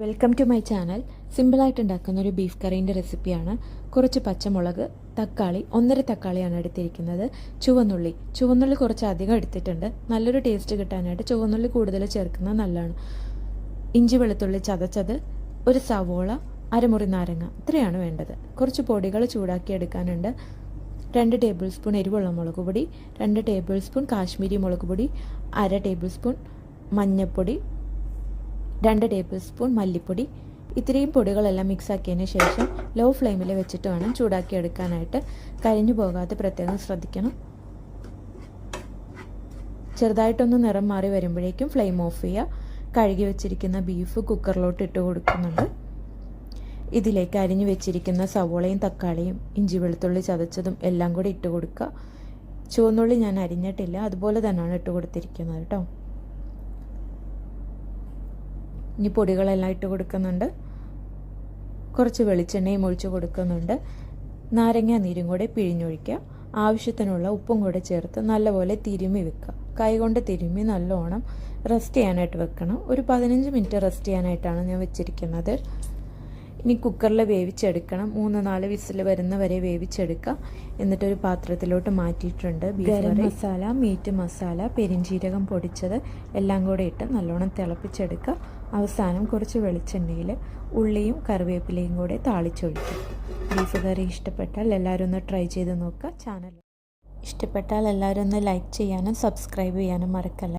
Welcome to my channel. സിമ്പിളായിട്ട് ഉണ്ടാക്കുന്ന ഒരു ബീഫ് കറീൻ്റെ റെസിപ്പിയാണ്. കുറച്ച് പച്ചമുളക്, തക്കാളി, 1.5 തക്കാളിയാണ് എടുത്തിരിക്കുന്നത്. ചുവന്നുള്ളി കുറച്ച് അധികം എടുത്തിട്ടുണ്ട്. നല്ലൊരു ടേസ്റ്റ് കിട്ടാനായിട്ട് ചുവന്നുള്ളി കൂടുതൽ ചേർക്കുന്നത് നല്ലതാണ്. ഇഞ്ചി വെളുത്തുള്ളി ചതച്ചത്, ഒരു സവോള, അരമുറി നാരങ്ങ, ഇത്രയാണ് വേണ്ടത്. കുറച്ച് പൊടികൾ ചൂടാക്കി എടുക്കാനുണ്ട്. 2 ടേബിൾ സ്പൂൺ എരിവുള്ള മുളക് പൊടി, 2 ടേബിൾ സ്പൂൺ കാശ്മീരി മുളക് പൊടി, 1/2 ടേബിൾ സ്പൂൺ മഞ്ഞൾപ്പൊടി, 2 ടേബിൾ സ്പൂൺ മല്ലിപ്പൊടി. ഇത്രയും പൊടികളെല്ലാം മിക്സാക്കിയതിന് ശേഷം ലോ ഫ്ലെയിമിൽ വെച്ചിട്ട് വേണം ചൂടാക്കി എടുക്കാനായിട്ട്. കരിഞ്ഞു പോകാതെ പ്രത്യേകം ശ്രദ്ധിക്കണം. ചെറുതായിട്ടൊന്ന് നിറം മാറി വരുമ്പോഴേക്കും ഫ്ലെയിം ഓഫ് ചെയ്യുക. കഴുകി വെച്ചിരിക്കുന്ന ബീഫ് കുക്കറിലോട്ട് ഇട്ട് കൊടുക്കുന്നുണ്ട്. ഇതിലേക്ക് അരിഞ്ഞു വെച്ചിരിക്കുന്ന സവോളയും തക്കാളിയും ഇഞ്ചി വെളുത്തുള്ളി ചതച്ചതും എല്ലാം കൂടി ഇട്ട് കൊടുക്കുക. ചുവന്നുള്ളി ഞാൻ അരിഞ്ഞിട്ടില്ല, അതുപോലെ തന്നെയാണ് ഇട്ട് കൊടുത്തിരിക്കുന്നത് കേട്ടോ. ഇനി പൊടികളെല്ലാം ഇട്ട് കൊടുക്കുന്നുണ്ട്. കുറച്ച് വെളിച്ചെണ്ണയും ഒഴിച്ച് കൊടുക്കുന്നുണ്ട്. നാരങ്ങ നീരും കൂടെ പിഴിഞ്ഞൊഴിക്കുക. ആവശ്യത്തിനുള്ള ഉപ്പും കൂടെ ചേർത്ത് നല്ലപോലെ തിരുമ്മി വെക്കുക. കൈകൊണ്ട് തിരുമ്മി നല്ലോണം റെസ്റ്റ് ചെയ്യാനായിട്ട് വെക്കണം. ഒരു 15 മിനിറ്റ് റെസ്റ്റ് ചെയ്യാനായിട്ടാണ് ഞാൻ വെച്ചിരിക്കുന്നത്. ഇനി കുക്കറിൽ വേവിച്ചെടുക്കണം. 3-4 വിസിൽ വരുന്ന വരെ വേവിച്ചെടുക്കുക. എന്നിട്ടൊരു പാത്രത്തിലോട്ട് മാറ്റിയിട്ടുണ്ട്. ഗരം മസാല, മീറ്റ് മസാല, പെരിഞ്ജീരകം പൊടിച്ചത് എല്ലാം കൂടെ ഇട്ട് നല്ലോണം തിളപ്പിച്ചെടുക്കുക. അവസാനം കുറച്ച് വെളിച്ചെണ്ണയിൽ ഉള്ളിയും കറിവേപ്പിലയും കൂടെ താളിച്ചൊഴിക്കുക. ബീഫ് കറി ഇഷ്ടപ്പെട്ടാൽ എല്ലാവരും ഒന്ന് ട്രൈ ചെയ്ത് നോക്കുക. ചാനൽ ഇഷ്ടപ്പെട്ടാൽ എല്ലാവരും ഒന്ന് ലൈക്ക് ചെയ്യാനും സബ്സ്ക്രൈബ് ചെയ്യാനും മറക്കല്ല.